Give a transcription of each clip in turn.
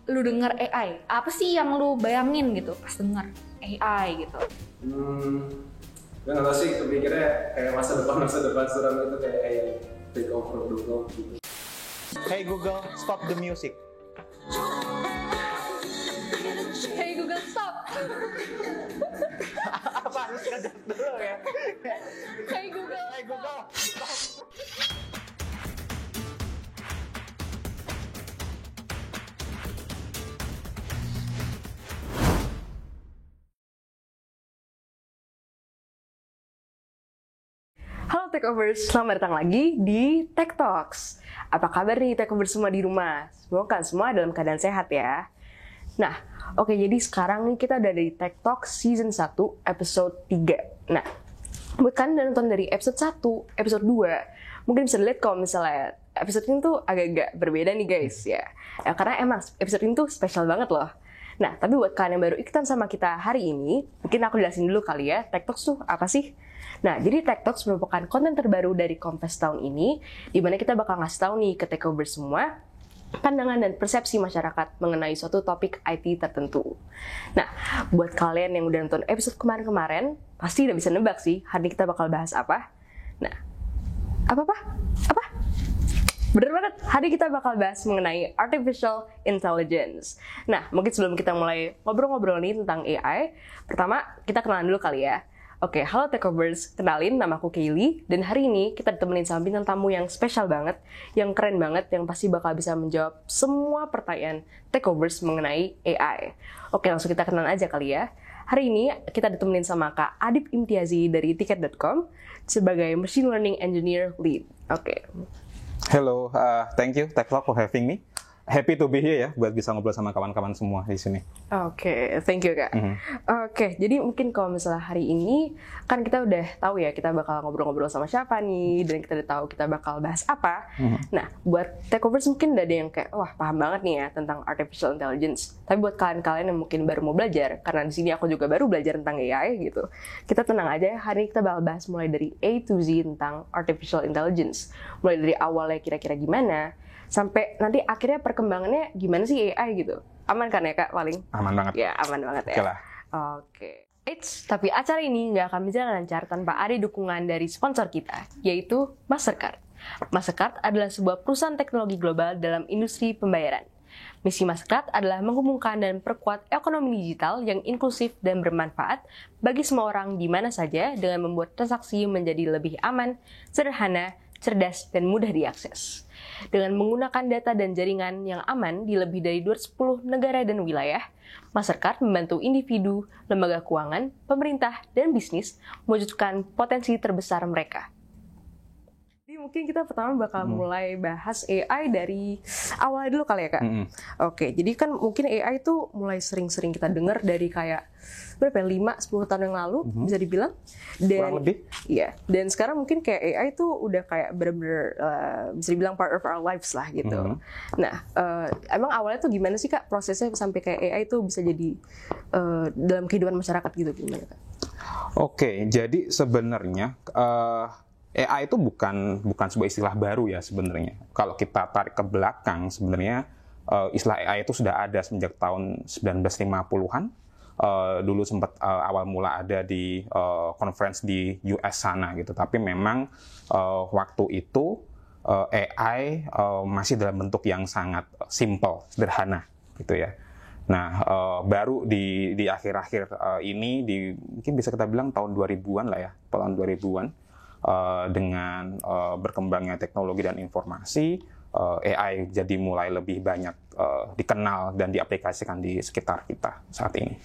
lu denger AI, apa sih yang lu bayangin gitu pas denger AI gitu? Gue nggak tahu sih, kepikirnya kayak masa depan suram itu kayak take over dulu gitu. Hey Google, stop the music. Hey Google, stop! Apa harus ngajak dulu ya? Hey Google, Hey Google, stop. Halo Takeovers, selamat datang lagi di Tech Talks. Apa kabar nih Takeovers semua di rumah? Semoga kan semua dalam keadaan sehat ya. Nah, oke, jadi sekarang nih kita udah dari Tech Talks Season 1, Episode 3. Nah, buat kalian yang nonton dari Episode 1, Episode 2, mungkin bisa lihat kalau misalnya episode ini tuh agak-agak berbeda nih guys ya. Karena emang episode ini tuh spesial banget loh. Nah, tapi buat kalian yang baru ikutan sama kita hari ini, mungkin aku jelasin dulu kali ya, Tech Talks tuh apa sih? Nah, jadi Tech Talks merupakan konten terbaru dari Kompas tahun ini, di mana kita bakal ngasih tahu nih ke Takeovers semua, pandangan dan persepsi masyarakat mengenai suatu topik IT tertentu. Nah, buat kalian yang udah nonton episode kemarin-kemarin, pasti udah bisa nebak sih, hari ini kita bakal bahas apa. Nah, apa? Bener banget, hari kita bakal bahas mengenai Artificial Intelligence. Nah, mungkin sebelum kita mulai ngobrol-ngobrol nih tentang AI, pertama kita kenalan dulu kali ya. Oke, halo Takeovers, kenalin nama aku Kaylee, dan hari ini kita ditemenin sama bintang tamu yang spesial banget, yang keren banget, yang pasti bakal bisa menjawab semua pertanyaan Takeovers mengenai AI. Oke, langsung kita kenalan aja kali ya. Hari ini kita ditemenin sama Kak Adib Imtiazi dari Tiket.com sebagai Machine Learning Engineer Lead. Oke. Hello, thank you Tech Talk for having me. Happy to be here ya, buat bisa ngobrol sama kawan-kawan semua di sini. Oke, thank you Kak. Oke, jadi mungkin kalau misalnya hari ini kan kita udah tahu ya kita bakal ngobrol-ngobrol sama siapa nih, dan kita udah tahu kita bakal bahas apa. Nah, buat Takeovers mungkin udah ada yang kayak wah paham banget nih ya tentang Artificial Intelligence. Tapi buat kalian-kalian yang mungkin baru mau belajar, karena di sini aku juga baru belajar tentang AI gitu. Kita tenang aja, hari ini kita bakal bahas mulai dari A to Z tentang Artificial Intelligence. Mulai dari awalnya kira-kira gimana, sampai nanti akhirnya perkembangannya gimana sih AI gitu. Aman kan ya Kak paling? Aman banget. Ya, aman banget ya. Oke lah. Oke. Tapi acara ini nggak akan berjalan lancar tanpa ada dukungan dari sponsor kita, yaitu Mastercard. Mastercard adalah sebuah perusahaan teknologi global dalam industri pembayaran. Misi Mastercard adalah menghubungkan dan perkuat ekonomi digital yang inklusif dan bermanfaat bagi semua orang di mana saja dengan membuat transaksi menjadi lebih aman, sederhana, cerdas, dan mudah diakses. Dengan menggunakan data dan jaringan yang aman di lebih dari 210 negara dan wilayah, Mastercard membantu individu, lembaga keuangan, pemerintah, dan bisnis mewujudkan potensi terbesar mereka. Jadi mungkin kita pertama bakal mulai bahas AI dari awal dulu kali ya Kak. Oke, jadi kan mungkin AI itu mulai sering-sering kita dengar dari kayak berapa ya, 5-10 tahun yang lalu bisa dibilang. Dan Kurang lebih. iya, dan sekarang mungkin kayak AI itu udah kayak bener-bener bisa dibilang part of our lives lah gitu. Nah, emang awalnya tuh gimana sih Kak prosesnya sampai kayak AI itu bisa jadi dalam kehidupan masyarakat gitu gimana Kak? Oke, jadi sebenarnya AI itu bukan sebuah istilah baru ya sebenarnya. Kalau kita tarik ke belakang sebenarnya istilah AI itu sudah ada sejak tahun 1950-an. Dulu sempat awal mula ada di conference di US sana gitu. Tapi memang waktu itu AI masih dalam bentuk yang sangat simple, sederhana gitu ya. Nah, baru di akhir-akhir ini mungkin bisa kita bilang tahun 2000-an lah ya, tahun 2000-an. Dengan berkembangnya teknologi dan informasi, AI jadi mulai lebih banyak dikenal dan diaplikasikan di sekitar kita saat ini.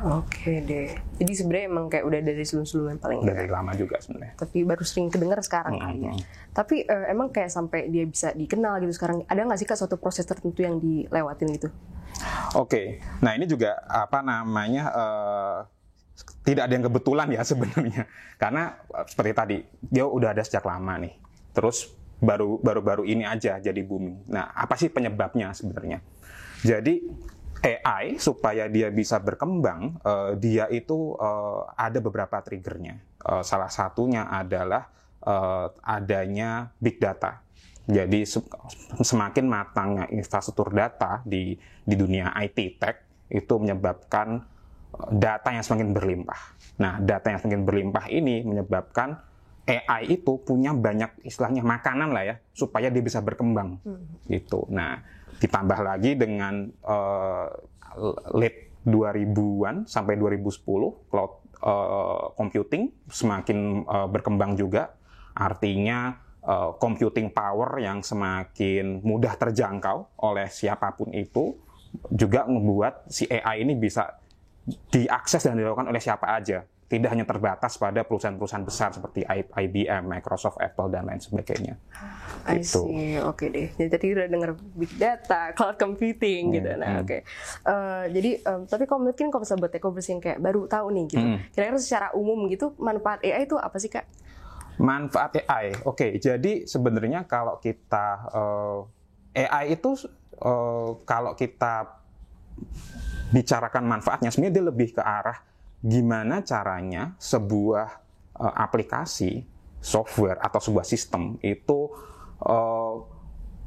Oke deh. Jadi sebenarnya emang kayak udah dari sebelum-sebelumnya paling Dari lama juga sebenarnya. tapi baru sering kedengar sekarang kali ya. Tapi emang kayak sampai dia bisa dikenal gitu sekarang, ada nggak sih Kak suatu proses tertentu yang dilewatin gitu? Oke, nah ini juga apa namanya tidak ada yang kebetulan ya sebenarnya, karena seperti tadi dia udah ada sejak lama nih, terus baru ini aja jadi booming. Nah, apa sih penyebabnya sebenarnya? Jadi AI supaya dia bisa berkembang, dia itu ada beberapa triggernya. Salah satunya adalah adanya big data. Jadi semakin matangnya infrastruktur data di dunia IT tech itu menyebabkan data yang semakin berlimpah. Nah, data yang semakin berlimpah ini menyebabkan AI itu punya banyak istilahnya makanan lah ya, supaya dia bisa berkembang gitu. Nah, ditambah lagi dengan late 2000-an sampai 2010 cloud computing semakin berkembang juga, artinya computing power yang semakin mudah terjangkau oleh siapapun itu juga membuat si AI ini bisa diakses dan dilakukan oleh siapa aja. Tidak hanya terbatas pada perusahaan-perusahaan besar seperti IBM, Microsoft, Apple, dan lain sebagainya. I see, oke deh. Jadi tadi udah denger big data, cloud computing gitu. Nah, oke. Jadi, tapi kalau mungkin kalau misalnya buat Eko bersihin kayak baru tahu nih gitu. Kira-kira secara umum gitu, manfaat AI itu apa sih, Kak? Manfaat AI, oke. Jadi sebenarnya kalau kita AI itu kalau kita bicarakan manfaatnya, sebenarnya dia lebih ke arah gimana caranya sebuah aplikasi, software, atau sebuah sistem itu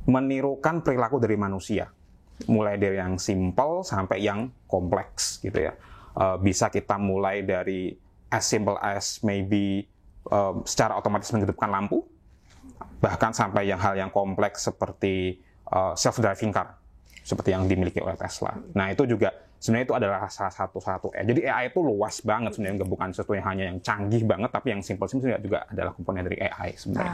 menirukan perilaku dari manusia. Mulai dari yang simple sampai yang kompleks gitu ya. Bisa kita mulai dari as simple as maybe secara otomatis menghidupkan lampu, bahkan sampai yang hal yang kompleks seperti self-driving car, seperti yang dimiliki oleh Tesla. Nah, itu juga sebenarnya itu adalah salah satu. Jadi AI itu luas banget sebenarnya, bukan sesuatu yang hanya yang canggih banget, tapi yang simple juga adalah komponen dari AI sebenarnya.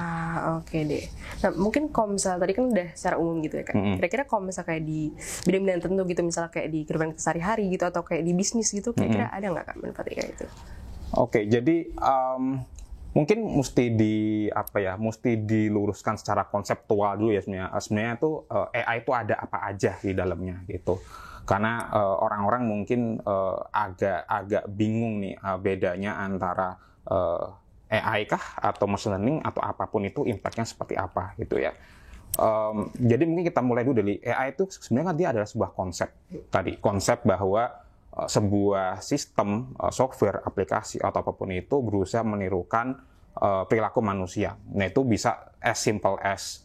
Oke deh. Nah, mungkin kalau misalnya tadi kan udah secara umum gitu ya, Kak. Kira-kira kalau misalnya kayak di bidang-bidang tertentu gitu, misalnya kayak di kehidupan sehari-hari gitu, atau kayak di bisnis gitu, kira-kira ada nggak, Kak, manfaat AI itu? Oke, jadi mungkin mesti diluruskan secara konseptual dulu ya sebenarnya. Sebenarnya itu AI itu ada apa aja di dalamnya gitu. Karena orang-orang mungkin agak bingung nih bedanya antara AI kah atau machine learning atau apapun itu impact-nya seperti apa gitu ya. Jadi mungkin kita mulai dulu dari AI itu sebenarnya kan dia adalah sebuah konsep tadi, konsep bahwa sebuah sistem, software, aplikasi atau apapun itu berusaha menirukan perilaku manusia. Nah, itu bisa as simple as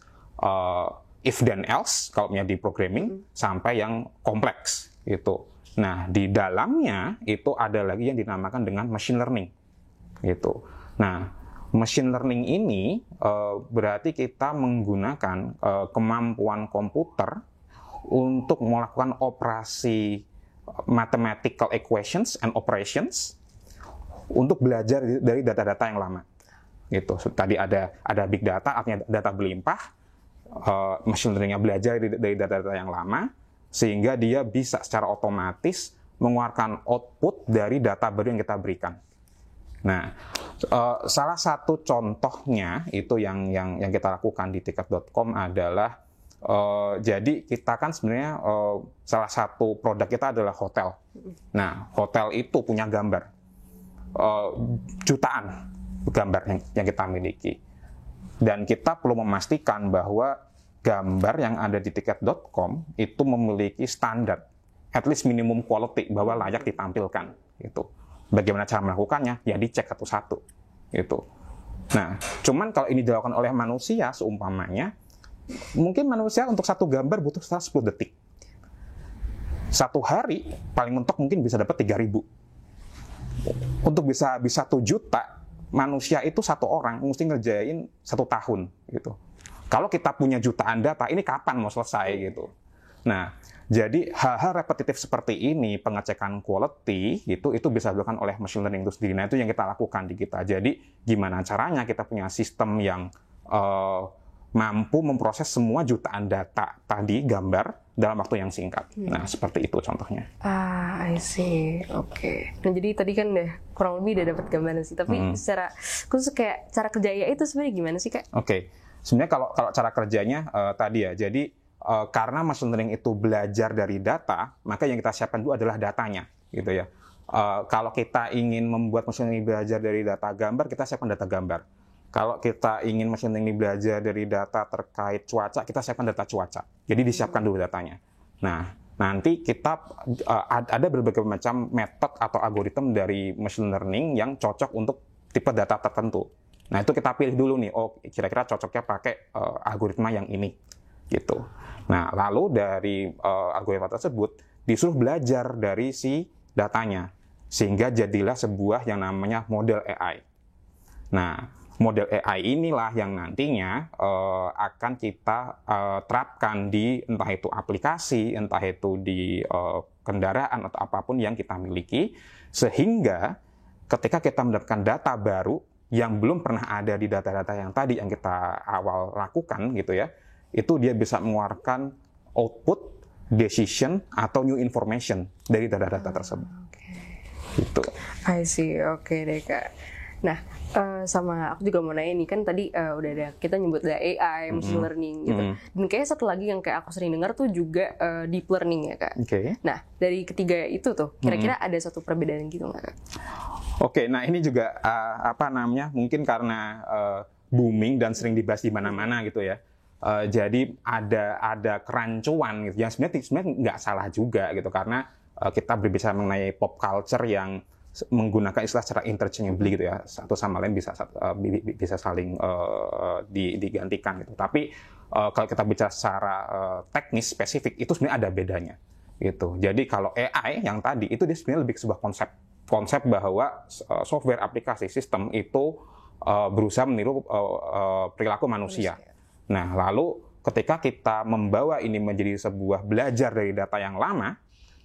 if then else kalau punya di programming sampai yang kompleks gitu. Nah, di dalamnya itu ada lagi yang dinamakan dengan machine learning gitu. Nah, machine learning ini berarti kita menggunakan kemampuan komputer untuk melakukan operasi mathematical equations and operations untuk belajar dari data-data yang lama. Gitu. Tadi ada big data, artinya data berlimpah. Machine learning-nya belajar dari data-data yang lama, sehingga dia bisa secara otomatis mengeluarkan output dari data baru yang kita berikan. Nah, salah satu contohnya itu yang kita lakukan di tiket.com adalah jadi kita kan sebenarnya salah satu produk kita adalah hotel. Nah, hotel itu punya gambar jutaan gambar yang kita miliki. Dan kita perlu memastikan bahwa gambar yang ada di tiket.com itu memiliki standar, at least minimum quality, bahwa layak ditampilkan. Gitu. Bagaimana cara melakukannya? Ya dicek satu-satu. Gitu. Nah, cuman kalau ini dilakukan oleh manusia, seumpamanya, mungkin manusia untuk satu gambar butuh 10 detik. Satu hari, paling mentok mungkin bisa dapat 3.000. Untuk bisa 1 juta, manusia itu satu orang mesti ngerjain 1 tahun gitu. Kalau kita punya jutaan data, ini kapan mau selesai gitu. Nah, jadi hal-hal repetitif seperti ini, pengecekan quality gitu, itu bisa dilakukan oleh machine learning itu sendiri. Nah, itu yang kita lakukan di kita. Jadi gimana caranya kita punya sistem yang mampu memproses semua jutaan data tadi, gambar, dalam waktu yang singkat. Nah, seperti itu contohnya. I see. Oke. Nah, jadi tadi kan deh kurang lebih udah dapat gambaran sih. Tapi secara khusus kayak cara kerjanya itu sebenarnya gimana sih, Kak? Oke. Sebenarnya kalau cara kerjanya tadi ya. Jadi karena machine learning itu belajar dari data, maka yang kita siapkan dulu adalah datanya, gitu ya. Kalau kita ingin membuat machine learning belajar dari data gambar, kita siapkan data gambar. Kalau kita ingin machine learning belajar dari data terkait cuaca, kita siapkan data cuaca. Jadi disiapkan dulu datanya. Nah, nanti kita ada berbagai macam metode atau algoritma dari machine learning yang cocok untuk tipe data tertentu. Nah itu kita pilih dulu nih, oh kira-kira cocoknya pakai algoritma yang ini, gitu. Nah lalu dari algoritma tersebut disuruh belajar dari si datanya, sehingga jadilah sebuah yang namanya model AI. Nah model AI inilah yang nantinya akan kita terapkan di entah itu aplikasi, entah itu di kendaraan atau apapun yang kita miliki, sehingga ketika kita mendapatkan data baru yang belum pernah ada di data-data yang tadi yang kita awal lakukan gitu ya, itu dia bisa mengeluarkan output, decision, atau new information dari data-data tersebut. Gitu. I see, oke deh Kak. Nah, sama aku juga mau nanya nih, kan tadi udah ada, kita nyebut ada AI, machine learning gitu. Dan kayaknya satu lagi yang kayak aku sering dengar tuh juga deep learning ya Kak. Nah, dari ketiga itu tuh, kira-kira ada satu perbedaan gitu nggak Kak? Oke, nah ini juga mungkin karena booming dan sering dibahas di mana-mana gitu ya. Jadi ada kerancuan gitu. Yang sebenarnya nggak salah juga gitu, karena kita berbicara mengenai pop culture yang menggunakan istilah secara interchangeably gitu ya, satu sama lain bisa saling digantikan gitu. Tapi kalau kita bicara secara teknis spesifik itu sebenarnya ada bedanya gitu. Jadi kalau AI yang tadi itu dia sebenarnya lebih ke sebuah konsep bahwa software, aplikasi, sistem itu berusaha meniru perilaku manusia. Nah lalu ketika kita membawa ini menjadi sebuah belajar dari data yang lama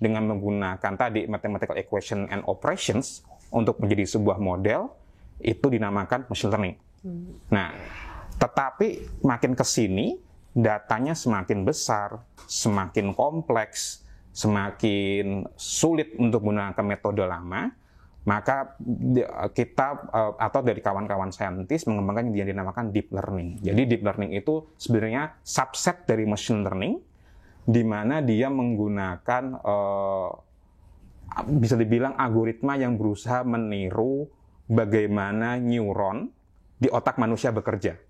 dengan menggunakan tadi mathematical equation and operations untuk menjadi sebuah model, itu dinamakan machine learning. Nah, tetapi makin ke sini datanya semakin besar, semakin kompleks, semakin sulit untuk menggunakan metode lama, maka kita atau dari kawan-kawan saintis mengembangkan yang dinamakan deep learning. Jadi deep learning itu sebenarnya subset dari machine learning, di mana dia menggunakan bisa dibilang algoritma yang berusaha meniru bagaimana neuron di otak manusia bekerja.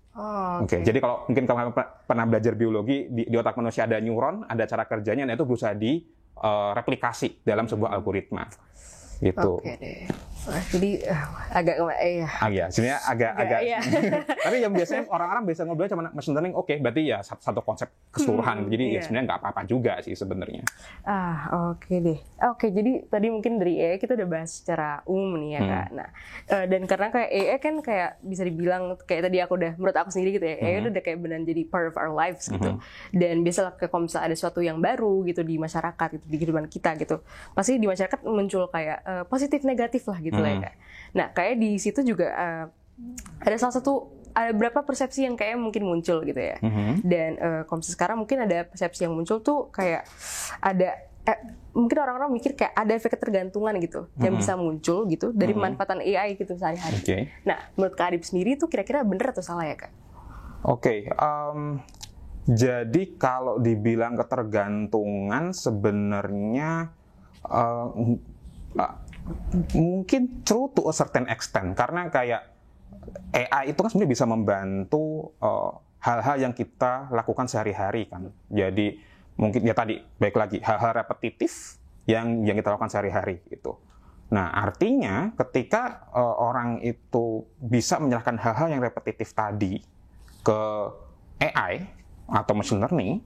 Oke. Jadi kalau mungkin kamu pernah belajar biologi, di otak manusia ada neuron, ada cara kerjanya, dan itu berusaha direplikasi dalam sebuah algoritma. Gitu. Oke deh. Jadi agak sebenarnya agak. Iya. Tapi yang biasanya orang-orang biasa ngobrol cuma machine learning, oke, berarti ya satu konsep keseluruhan. Jadi ya sebenarnya nggak apa-apa juga sih sebenarnya. Oke deh. Oke, jadi tadi mungkin dari AI kita udah bahas secara umum nih ya Kak. Nah, dan karena kayak AI kan kayak bisa dibilang kayak tadi aku udah, menurut aku sendiri gitu ya, AI udah kayak benar jadi part of our lives gitu. Dan biasalah kalau misalnya ada sesuatu yang baru gitu di masyarakat gitu, di kehidupan kita gitu, pasti di masyarakat muncul kayak positif negatif lah gitu lah ya Kak. Nah, kayak di situ juga ada beberapa persepsi yang kayak mungkin muncul gitu ya. Dan kalau sekarang mungkin ada persepsi yang muncul tuh kayak ada mungkin orang-orang mikir kayak ada efek ketergantungan gitu yang bisa muncul gitu dari pemanfaatan AI gitu sehari-hari. Nah, menurut Kak Adib sendiri tuh kira-kira bener atau salah ya Kak? Jadi kalau dibilang ketergantungan sebenarnya mungkin true to a certain extent, karena kayak AI itu kan sebenarnya bisa membantu hal-hal yang kita lakukan sehari-hari kan. Jadi mungkin ya tadi baik lagi hal-hal repetitif yang kita lakukan sehari-hari gitu. Nah artinya ketika orang itu bisa menyerahkan hal-hal yang repetitif tadi ke AI atau machine learning,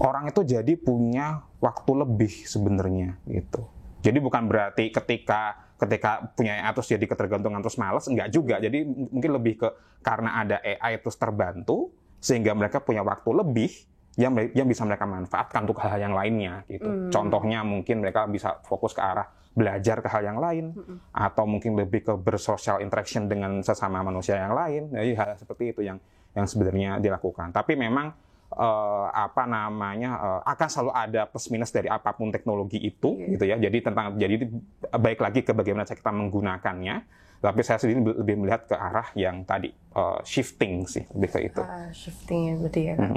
orang itu jadi punya waktu lebih sebenarnya gitu. Jadi bukan berarti ketika punya AI terus jadi ketergantungan terus malas, enggak juga. Jadi mungkin lebih ke karena ada AI terus terbantu sehingga mereka punya waktu lebih yang bisa mereka manfaatkan untuk hal-hal yang lainnya gitu. Contohnya mungkin mereka bisa fokus ke arah belajar ke hal yang lain, atau mungkin lebih ke bersosial interaction dengan sesama manusia yang lain. Jadi hal seperti itu yang sebenarnya dilakukan. Tapi memang akan selalu ada plus minus dari apapun teknologi itu gitu ya. Jadi baik lagi ke bagaimana cara kita menggunakannya. Tapi saya sendiri lebih melihat ke arah yang tadi shifting sih, lebih ke itu. Shifting ya berarti ya kan.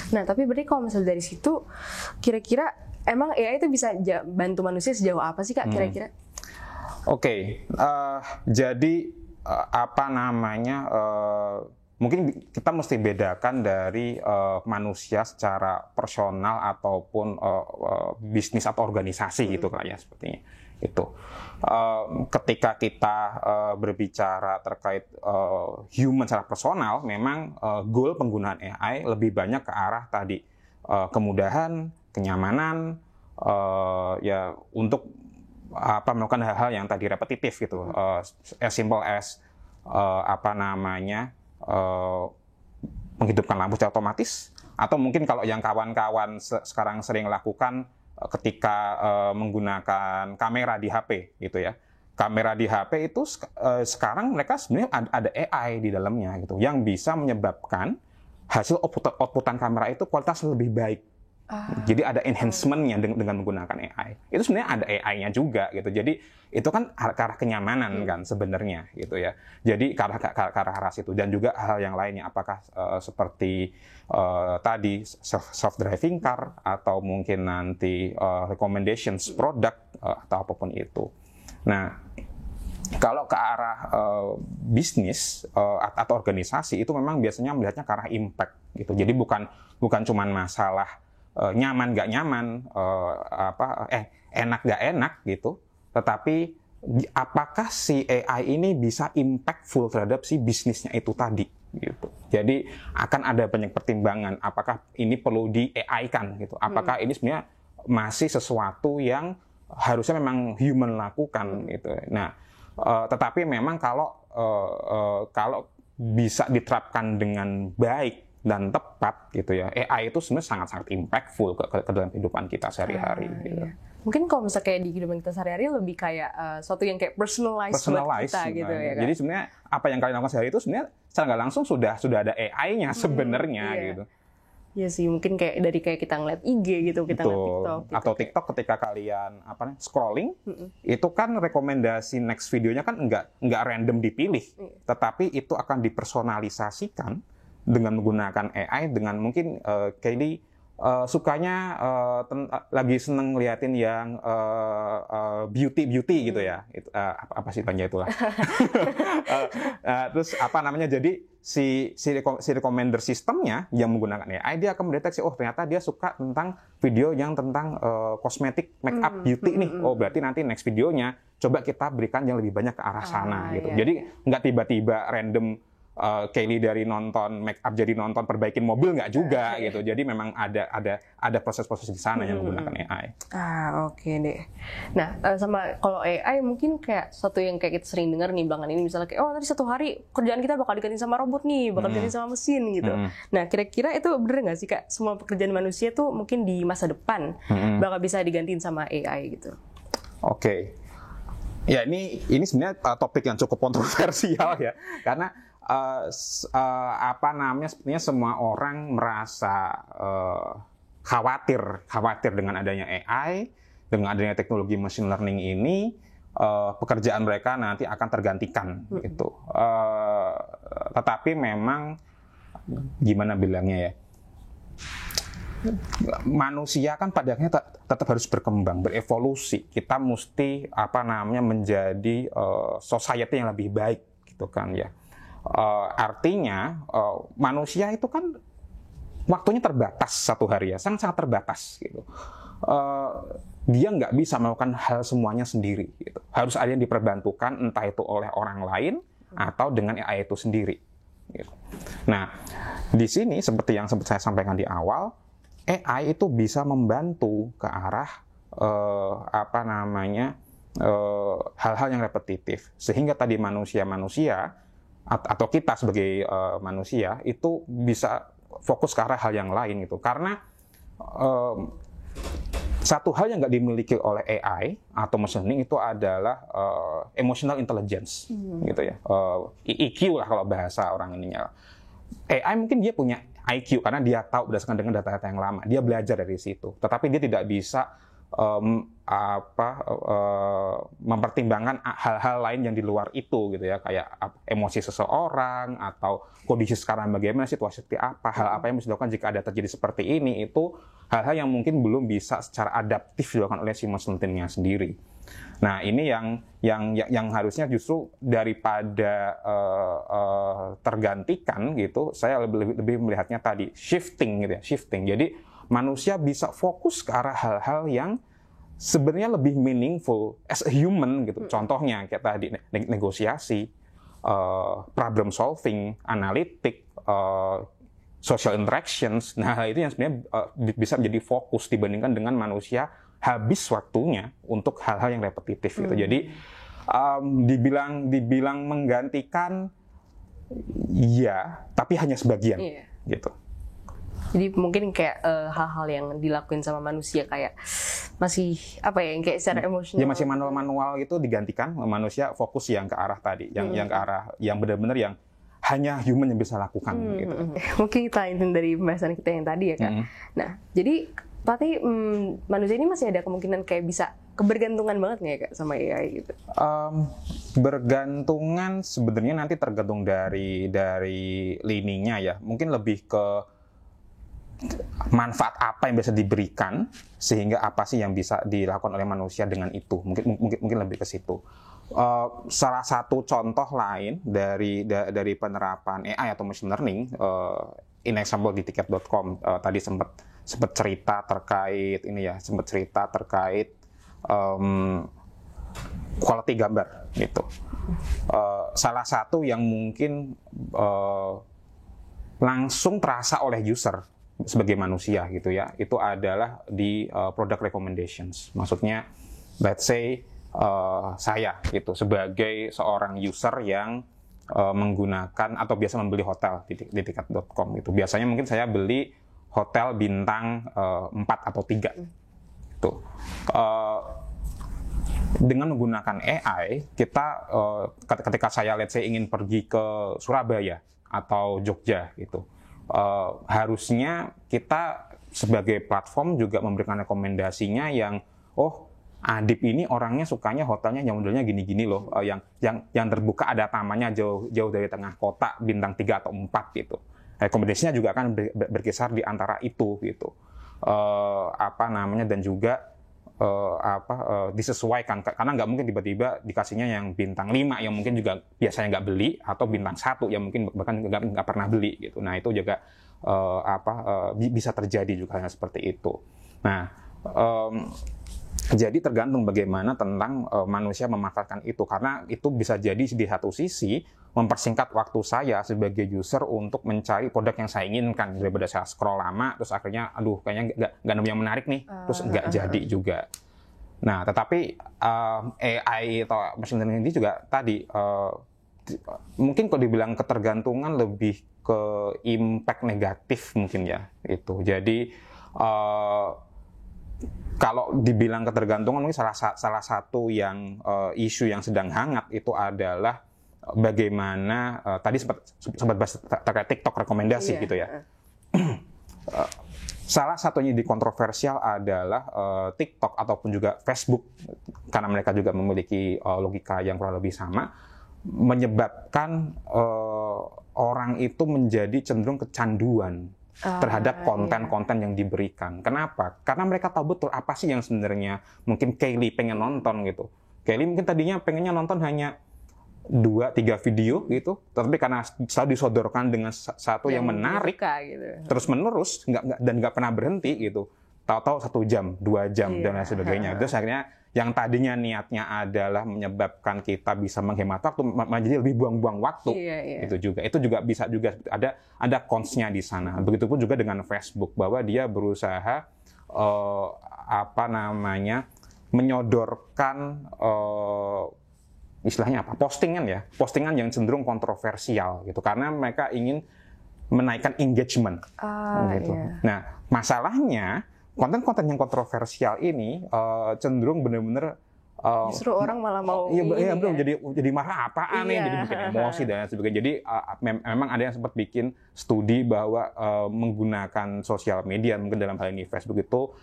Nah, tapi berarti kalau misalnya dari situ kira-kira emang AI itu bisa bantu manusia sejauh apa sih Kak kira-kira? mungkin kita mesti bedakan dari manusia secara personal ataupun bisnis atau organisasi gitu kan ya, sepertinya itu. Ketika kita berbicara terkait human secara personal, memang goal penggunaan AI lebih banyak ke arah tadi kemudahan, kenyamanan, ya untuk melakukan hal-hal yang tadi repetitif gitu, as simple as menghidupkan lampu secara otomatis, atau mungkin kalau yang kawan-kawan sekarang sering lakukan ketika menggunakan kamera di HP gitu ya. Kamera di HP itu sekarang mereka sebenarnya ada AI di dalamnya gitu, yang bisa menyebabkan hasil outputan kamera itu kualitas lebih baik. Jadi ada enhancement-nya dengan menggunakan AI. Itu sebenarnya ada AI-nya juga gitu. Jadi itu kan ke arah kenyamanan kan sebenarnya gitu ya. Jadi ke arah situ, dan juga hal yang lainnya, apakah seperti tadi self-driving car, atau mungkin nanti recommendations produk atau apapun itu. Nah, kalau ke arah bisnis atau organisasi, itu memang biasanya melihatnya ke arah impact gitu. Jadi bukan cuman masalah nyaman nggak nyaman, enak nggak enak gitu, tetapi apakah si AI ini bisa impactful terhadap si bisnisnya itu tadi gitu. Jadi akan ada banyak pertimbangan, apakah ini perlu di AI-kan gitu, apakah ini sebenarnya masih sesuatu yang harusnya memang human lakukan gitu. Nah, tetapi memang kalau bisa diterapkan dengan baik dan tepat gitu ya, AI itu sebenarnya sangat-sangat impactful ke dalam kehidupan kita sehari-hari. Gitu. Iya. Mungkin kalau misalnya kayak di kehidupan kita sehari-hari lebih kayak suatu yang kayak personalized buat kita gitu ya kan. Jadi sebenarnya apa yang kalian lakukan sehari itu sebenarnya secara nggak langsung sudah ada AI-nya sebenarnya gitu. Iya sih, mungkin kayak kita ngeliat IG gitu, kita ngeliat TikTok. Gitu. Atau TikTok ketika kalian scrolling, itu kan rekomendasi next videonya kan nggak random dipilih, tetapi itu akan dipersonalisasikan dengan menggunakan AI, dengan mungkin Kylie sukanya lagi seneng ngeliatin yang beauty gitu ya, apa sih tanya itulah. Terus jadi si recommender sistemnya yang menggunakan AI, dia akan mendeteksi, oh ternyata dia suka tentang video yang tentang kosmetik, make up, beauty nih. Oh berarti nanti next videonya coba kita berikan yang lebih banyak ke arah sana gitu. Jadi nggak tiba-tiba random Kylie dari nonton make up jadi nonton perbaikin mobil, nggak juga gitu. Jadi memang ada proses-proses di sana yang menggunakan AI. Oke deh. Nah, sama kalau AI mungkin kayak satu yang kayak kita sering dengar nih belakangan ini, misalnya kayak nanti satu hari kerjaan kita bakal diganti sama robot nih, bakal diganti sama mesin gitu. Nah, kira-kira itu bener nggak sih Kak, semua pekerjaan manusia tuh mungkin di masa depan bakal bisa digantiin sama AI gitu? Oke. Ya ini sebenarnya topik yang cukup kontroversial ya, karena sepertinya semua orang merasa khawatir dengan adanya AI, dengan adanya teknologi machine learning ini, pekerjaan mereka nanti akan tergantikan gitu. Tetapi memang gimana bilangnya ya, manusia kan pada akhirnya tetap harus berkembang, berevolusi. Kita mesti menjadi society yang lebih baik gitu kan ya. Artinya manusia itu kan waktunya terbatas satu hari ya, sangat terbatas gitu. Dia nggak bisa melakukan hal semuanya sendiri gitu. Harus ada yang diperbantukan, entah itu oleh orang lain atau dengan AI itu sendiri gitu. Nah, di sini seperti yang sempat saya sampaikan di awal, AI itu bisa membantu ke arah hal-hal yang repetitif, sehingga tadi manusia atau kita sebagai manusia itu bisa fokus ke arah hal yang lain gitu. Karena satu hal yang nggak dimiliki oleh AI atau machine learning itu adalah emotional intelligence gitu ya, EQ lah kalau bahasa orang ininya. AI mungkin dia punya IQ karena dia tahu berdasarkan dengan data-data yang lama, dia belajar dari situ. Tetapi dia tidak bisa mempertimbangkan hal-hal lain yang di luar itu gitu ya, kayak emosi seseorang atau kondisi sekarang bagaimana, situasi seperti apa, hal apa yang bisa dilakukan jika ada terjadi seperti ini. Itu hal-hal yang mungkin belum bisa secara adaptif dilakukan oleh si machine learning-nya sendiri. Nah, ini yang harusnya justru daripada tergantikan gitu, saya lebih melihatnya tadi shifting gitu ya, shifting. Jadi manusia bisa fokus ke arah hal-hal yang sebenarnya lebih meaningful as a human gitu. Contohnya kayak tadi negosiasi, problem solving, analitik, social interactions. Nah, itu yang sebenarnya bisa menjadi fokus dibandingkan dengan manusia habis waktunya untuk hal-hal yang repetitif gitu. Jadi dibilang menggantikan, iya, tapi hanya sebagian gitu. Jadi mungkin kayak hal-hal yang dilakuin sama manusia kayak masih apa ya, yang kayak secara emosional. Ya masih manual itu digantikan, manusia fokus yang ke arah tadi, yang ke arah yang benar-benar yang hanya human yang bisa lakukan gitu. Mungkin kita lanjutin dari pembahasan kita yang tadi ya Kak. Nah, jadi berarti manusia ini masih ada kemungkinan kayak bisa kebergantungan banget nggak ya Kak sama AI gitu? Bergantungan sebenarnya nanti tergantung dari lininya ya. Mungkin lebih ke manfaat apa yang bisa diberikan sehingga apa sih yang bisa dilakukan oleh manusia dengan itu. Mungkin lebih ke situ. Salah satu contoh lain dari penerapan AI atau machine learning, in example di tiket.com tadi sempat cerita terkait ini ya, quality gambar gitu. Salah satu yang mungkin langsung terasa oleh user sebagai manusia gitu ya, itu adalah di product recommendations. Maksudnya, let's say saya gitu sebagai seorang user yang menggunakan atau biasa membeli hotel di tiket.com itu. Biasanya mungkin saya beli hotel bintang 4 atau 3. Tuh. Dengan menggunakan AI, kita ketika saya let's say ingin pergi ke Surabaya atau Jogja gitu, harusnya kita sebagai platform juga memberikan rekomendasinya yang Adip ini orangnya sukanya hotelnya yang modelnya gini-gini loh, yang terbuka ada tamannya jauh dari tengah kota bintang 3 atau 4 gitu. Rekomendasinya juga akan berkisar di antara itu gitu. Dan juga disesuaikan karena nggak mungkin tiba-tiba dikasihnya yang bintang 5 yang mungkin juga biasanya nggak beli, atau bintang 1 yang mungkin bahkan nggak pernah beli gitu. Nah, itu juga bisa terjadi juga hanya seperti itu. Nah, jadi tergantung bagaimana tentang manusia memanfaatkan itu, karena itu bisa jadi di satu sisi mempersingkat waktu saya sebagai user untuk mencari produk yang saya inginkan daripada saya scroll lama terus akhirnya kayaknya nggak nemu yang menarik nih, terus nggak jadi juga. Nah, tetapi AI atau machine learning ini juga tadi mungkin kalau dibilang ketergantungan lebih ke impact negatif mungkin ya itu. Jadi kalau dibilang ketergantungan, mungkin salah satu yang isu yang sedang hangat itu adalah bagaimana tadi sempat bahas terkait TikTok rekomendasi gitu ya. Salah satunya di kontroversial adalah TikTok ataupun juga Facebook, karena mereka juga memiliki logika yang kurang lebih sama, menyebabkan orang itu menjadi cenderung kecanduan terhadap konten-konten yang diberikan. Kenapa? Karena mereka tahu betul apa sih yang sebenarnya mungkin Kaylee pengen nonton gitu. Kaylee mungkin tadinya pengennya nonton hanya 2-3 video gitu, tapi karena selalu disodorkan dengan satu yang menarik gitu, terus menerus nggak pernah berhenti gitu, tahu-tahu 1 jam, 2 jam dan lain sebagainya. Terus akhirnya yang tadinya niatnya adalah menyebabkan kita bisa menghemat waktu, menjadi lebih buang-buang waktu. Itu juga bisa juga ada cons-nya di sana. Begitupun juga dengan Facebook, bahwa dia berusaha menyodorkan istilahnya postingan yang cenderung kontroversial gitu, karena mereka ingin menaikkan engagement gitu. Nah, masalahnya konten-konten yang kontroversial ini cenderung benar-benar justru orang malah mau jadi marah apaan nih, jadi bikin emosi dan sebagainya. Jadi memang ada yang sempat bikin studi bahwa menggunakan sosial media, mungkin dalam hal ini Facebook itu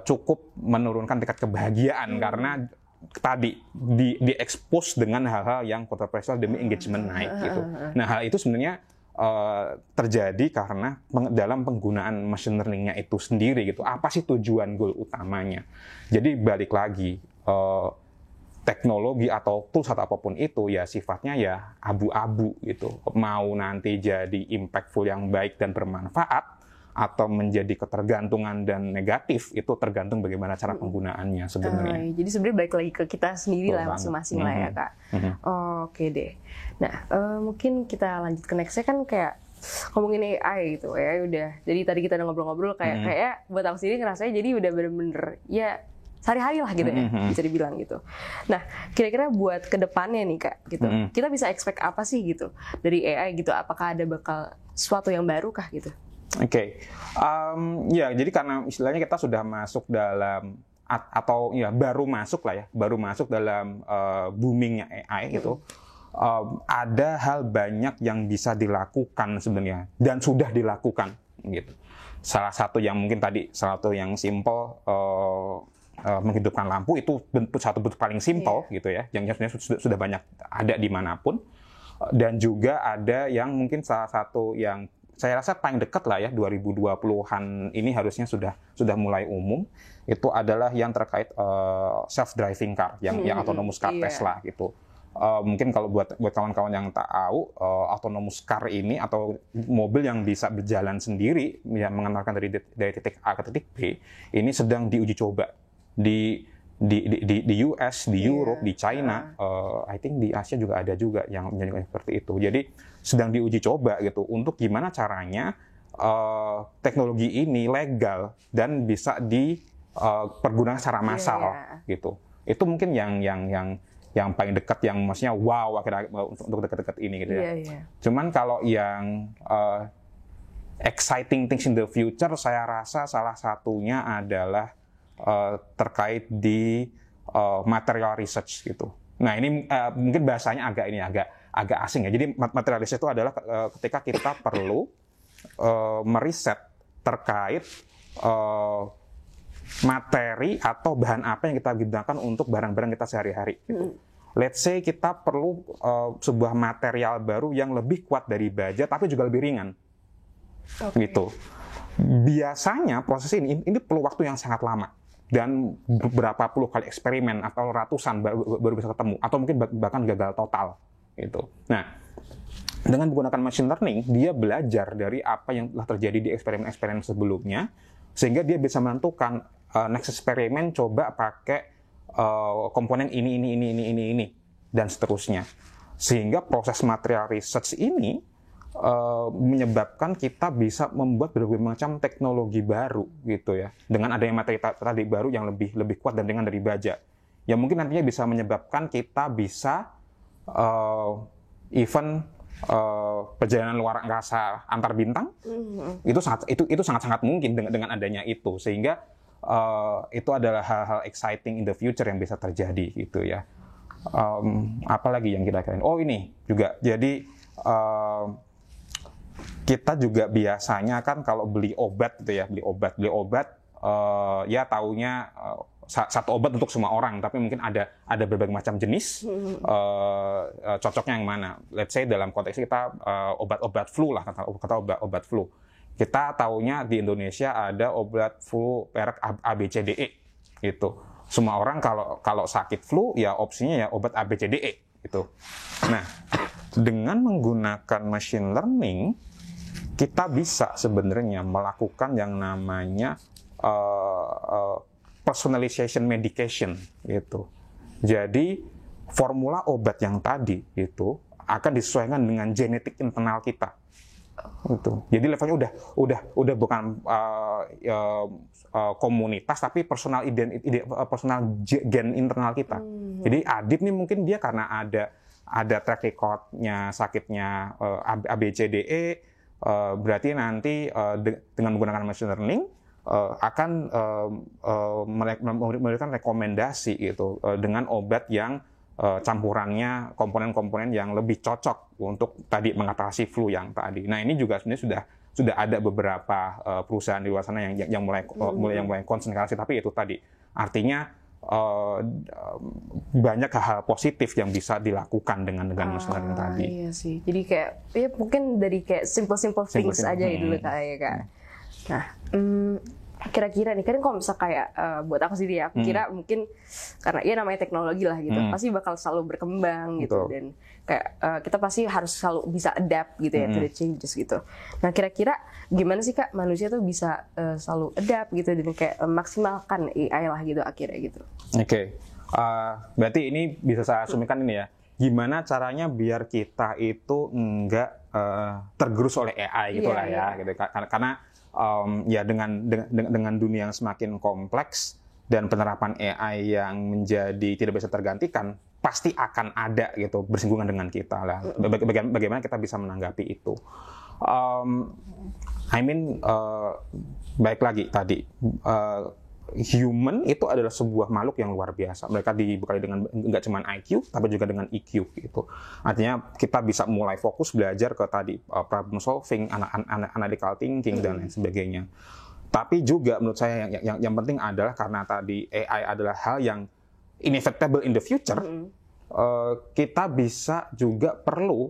cukup menurunkan tingkat kebahagiaan karena tadi di-expose dengan hal-hal yang kontroversial demi engagement naik gitu. Nah, hal itu sebenarnya terjadi karena dalam penggunaan machine learning-nya itu sendiri gitu. Apa sih tujuan goal utamanya? Jadi balik lagi, teknologi atau tools atau apapun itu ya sifatnya ya abu-abu gitu. Mau nanti jadi impactful yang baik dan bermanfaat atau menjadi ketergantungan dan negatif, itu tergantung bagaimana cara penggunaannya sebenarnya. Jadi sebenarnya balik lagi ke kita sendiri lah masing-masing lah ya Kak. Oke deh. Nah mungkin kita lanjut ke nextnya kan kayak ngomongin AI gitu ya udah. Jadi tadi kita udah ngobrol-ngobrol kayak buat aku sendiri ngerasanya jadi udah bener-bener ya sehari-hari lah gitu ya, bisa dibilang gitu. Nah, kira-kira buat kedepannya nih Kak, gitu, kita bisa expect apa sih gitu dari AI gitu? Apakah ada bakal sesuatu yang baru kah gitu? Oke. Ya jadi karena istilahnya kita sudah masuk dalam atau ya baru masuk dalam boomingnya AI gitu. Ada hal banyak yang bisa dilakukan sebenarnya dan sudah dilakukan gitu. Salah satu yang simple menghidupkan lampu itu satu bentuk paling simpel gitu ya, yang sebenarnya sudah banyak ada dimanapun. Dan juga ada yang mungkin salah satu yang saya rasa paling dekat lah ya 2020-an ini harusnya sudah mulai umum, itu adalah yang terkait self driving car yang autonomous car Tesla gitu. Mungkin kalau buat kawan-kawan yang tahu, autonomous car ini atau mobil yang bisa berjalan sendiri yang mengantarkan dari titik A ke titik B ini sedang diuji coba di US, di Europe, di China, I think di Asia juga ada juga yang menjadikan seperti itu. Jadi sedang diuji coba gitu untuk gimana caranya teknologi ini legal dan bisa dipergunakan secara massal gitu. Itu mungkin yang paling dekat, yang maksudnya wow akhirnya untuk dekat-dekat ini gitu ya. Cuman kalau yang exciting things in the future, saya rasa salah satunya adalah terkait di material research gitu. Nah ini mungkin bahasanya agak asing ya. Jadi material research itu adalah ketika kita perlu meriset terkait materi atau bahan apa yang kita gunakan untuk barang-barang kita sehari-hari. Gitu. Let's say kita perlu sebuah material baru yang lebih kuat dari baja tapi juga lebih ringan. Gitu. Biasanya proses ini perlu waktu yang sangat lama. Dan beberapa puluh kali eksperimen atau ratusan baru bisa ketemu, atau mungkin bahkan gagal total gitu. Nah, dengan menggunakan machine learning, dia belajar dari apa yang telah terjadi di eksperimen-eksperimen sebelumnya, sehingga dia bisa menentukan next eksperimen coba pakai komponen ini, dan seterusnya. Sehingga proses material research ini menyebabkan kita bisa membuat berbagai macam teknologi baru gitu ya, dengan adanya materi tadi baru yang lebih kuat dan ringan dari baja, yang mungkin nantinya bisa menyebabkan kita bisa perjalanan luar angkasa antar bintang. Itu sangat mungkin dengan adanya itu, sehingga itu adalah hal-hal exciting in the future yang bisa terjadi gitu ya. Apalagi yang kita kirain, ini juga jadi kita juga biasanya kan kalau beli obat gitu ya, beli obat ya taunya satu obat untuk semua orang, tapi mungkin ada berbagai macam jenis. Cocoknya yang mana? Let's say dalam konteks kita obat-obat flu lah, kata obat flu. Kita taunya di Indonesia ada obat flu merek ABCDE gitu. Semua orang kalau sakit flu ya opsinya ya obat ABCDE gitu. Nah, dengan menggunakan machine learning kita bisa sebenarnya melakukan yang namanya personalization medication gitu. Jadi formula obat yang tadi itu akan disesuaikan dengan genetik internal kita. Gitu. Jadi levelnya udah bukan komunitas tapi personal gen internal kita. Jadi Adib nih mungkin dia karena ada track recordnya sakitnya ABCDE, berarti nanti dengan menggunakan machine learning akan memberikan rekomendasi gitu dengan obat yang campurannya komponen-komponen yang lebih cocok untuk tadi mengatasi flu yang tadi. Nah ini juga sebenarnya sudah ada beberapa perusahaan di luar sana yang mulai konsentrasi, tapi itu tadi artinya banyak hal positif yang bisa dilakukan dengan machine learning tadi. Iya sih. Jadi kayak mungkin dari kayak simple things aja ya dulu Kak ya Kak. Nah, kira-kira nih kan kalau misal kayak buat aku sendiri ya, aku kira mungkin karena ya namanya teknologi lah gitu, pasti bakal selalu berkembang gitu. Betul. Dan kayak kita pasti harus selalu bisa adapt gitu ya to the changes gitu. Nah kira-kira gimana sih Kak manusia tuh bisa selalu adapt gitu dan kayak maksimalkan AI lah gitu akhirnya gitu. Oke. Berarti ini bisa saya asumikan ini ya. Gimana caranya biar kita itu enggak tergerus oleh AI gitu lah ya, gitu. Karena ya dengan dunia yang semakin kompleks dan penerapan AI yang menjadi tidak bisa tergantikan, pasti akan ada gitu bersinggungan dengan kita lah. Bagaimana kita bisa menanggapi itu? Baik lagi tadi. Human itu adalah sebuah makhluk yang luar biasa. Mereka dibekali dengan nggak cuma IQ, tapi juga dengan EQ gitu. Artinya kita bisa mulai fokus belajar ke tadi problem solving, analytical thinking dan lain sebagainya. Tapi juga menurut saya yang penting adalah karena tadi AI adalah hal yang inevitable in the future, kita bisa juga perlu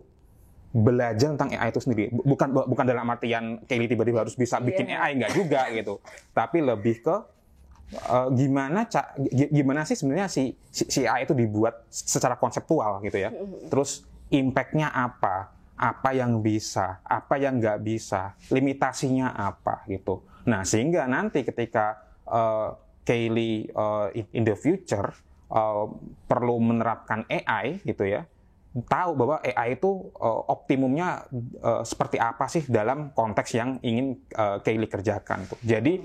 belajar tentang AI itu sendiri. Bukan dalam artian Kelly tiba-tiba harus bisa bikin AI, nggak juga gitu. Tapi lebih ke gimana sih sebenarnya si AI itu dibuat secara konseptual gitu ya. Terus impact-nya apa yang bisa, apa yang nggak bisa, limitasinya apa gitu. Nah sehingga nanti ketika Kelly in the future perlu menerapkan AI gitu ya, tahu bahwa AI itu optimumnya seperti apa sih dalam konteks yang ingin Kelly kerjakan tuh. Jadi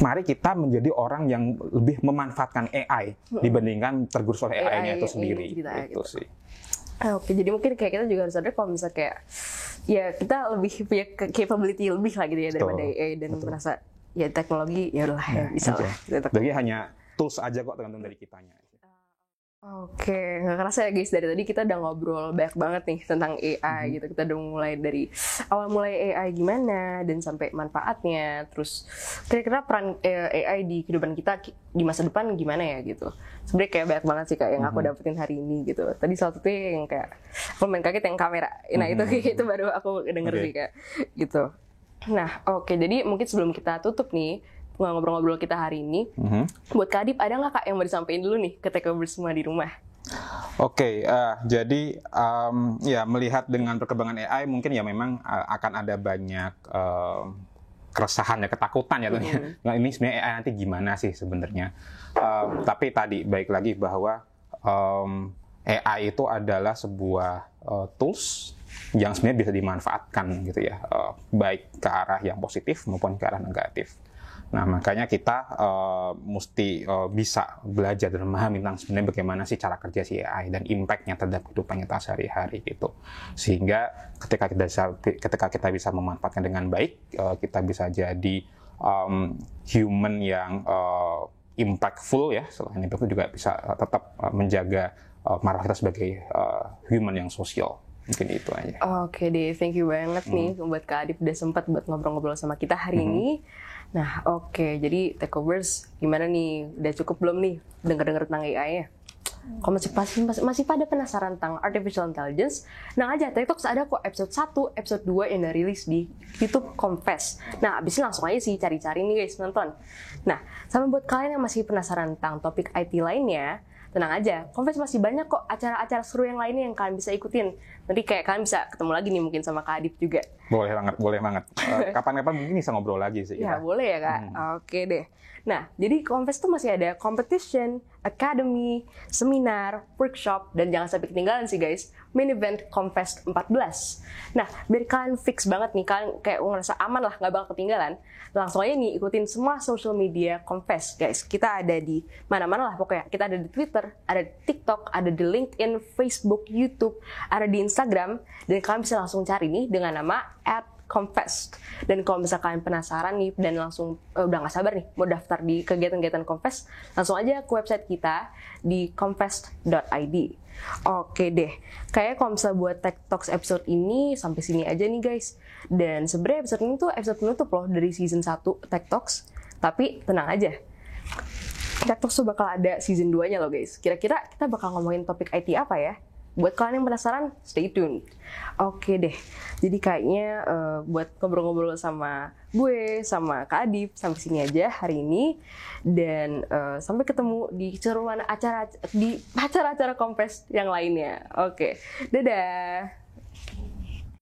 mari kita menjadi orang yang lebih memanfaatkan AI dibandingkan tergerus oleh AI-nya itu sendiri. Itu sih. Oke, jadi mungkin kayak kita juga harus sadar kalau misalnya kayak ya kita lebih punya capability lebih lah gitu ya daripada AI dan merasa ya teknologi ya udahlah ya bisa lah. Jadi hanya tools aja kok tergantung dari kitanya. Oke, nggak kerasa ya guys, dari tadi kita udah ngobrol banyak banget nih tentang AI gitu. Kita udah mulai dari awal mulai AI gimana dan sampai manfaatnya, terus kira-kira peran AI di kehidupan kita di masa depan gimana ya gitu. Sebenarnya kayak banyak banget sih kayak yang aku dapetin hari ini gitu. Tadi salah satunya yang kayak aku main kaget yang kamera. Nah itu baru aku denger sih kayak gitu. Nah oke, jadi mungkin sebelum kita tutup nih ngobrol-ngobrol kita hari ini, buat Kak Adip ada nggak Kak yang mau disampaikan dulu nih ke Techovers semua di rumah? Oke, jadi ya melihat dengan perkembangan AI mungkin ya memang akan ada banyak keresahan ya, ketakutan ya tentunya. Nah, ini sebenarnya AI nanti gimana sih sebenarnya? Tapi tadi baik lagi bahwa AI itu adalah sebuah tools yang sebenarnya bisa dimanfaatkan gitu ya, baik ke arah yang positif maupun ke arah negatif. Nah, makanya kita mesti bisa belajar dan memahami tentang sebenarnya bagaimana sih cara kerja si AI dan impact-nya terhadap kehidupan kita sehari-hari gitu. Sehingga ketika kita bisa memanfaatkan dengan baik, kita bisa jadi human yang impactful ya. Selain itu juga bisa tetap menjaga marwah kita sebagai human yang sosial. Mungkin itu aja. Oke deh, thank you banget nih buat Kak Adip udah sempat buat ngobrol-ngobrol sama kita hari ini. Nah oke, jadi Techovers gimana nih? Udah cukup belum nih denger-denger tentang AI-nya? Kalau masih pada penasaran tentang Artificial Intelligence, nah aja TikTok ada kok episode 1, episode 2 yang udah rilis di YouTube Confess. Nah abis ini langsung aja sih cari-cari nih guys, nonton. Nah, sama buat kalian yang masih penasaran tentang topik IT lainnya, tenang aja, Confess masih banyak kok acara-acara seru yang lainnya yang kalian bisa ikutin. Nanti kayak kalian bisa ketemu lagi nih mungkin sama Kak Adip juga. Boleh banget. Kapan-kapan mungkin bisa ngobrol lagi sih. Ya boleh ya Kak. Oke deh. Nah, jadi Confess tuh masih ada competition, academy, seminar, workshop, dan jangan sampai ketinggalan sih guys, main event Confess 14. Nah, biar kalian fix banget nih, kalian kayak ngerasa aman lah, nggak bakal ketinggalan, langsung aja nih ikutin semua social media Confess guys. Kita ada di mana-mana lah pokoknya. Kita ada di Twitter, ada di TikTok, ada di LinkedIn, Facebook, YouTube, ada di Instagram, dan kalian bisa langsung cari nih dengan nama @Confess. Dan kalau misalnya kalian penasaran nih dan langsung udah nggak sabar nih mau daftar di kegiatan-kegiatan Confess, langsung aja ke website kita di confess.id. Oke deh, kayak kalau misalnya buat Tech Talks episode ini sampai sini aja nih guys. Dan sebenarnya episode ini tuh episode penutup loh dari season 1 Tech Talks. Tapi tenang aja, Tech Talks tuh bakal ada season 2-nya loh guys. Kira-kira kita bakal ngomongin topik IT apa ya? Buat kalian yang penasaran, stay tune. Oke deh, jadi kayaknya buat ngobrol-ngobrol sama gue, sama Kak Adib, sampai sini aja hari ini. Dan sampai ketemu di keseruan acara-acara Kompes yang lainnya. Oke, dadah!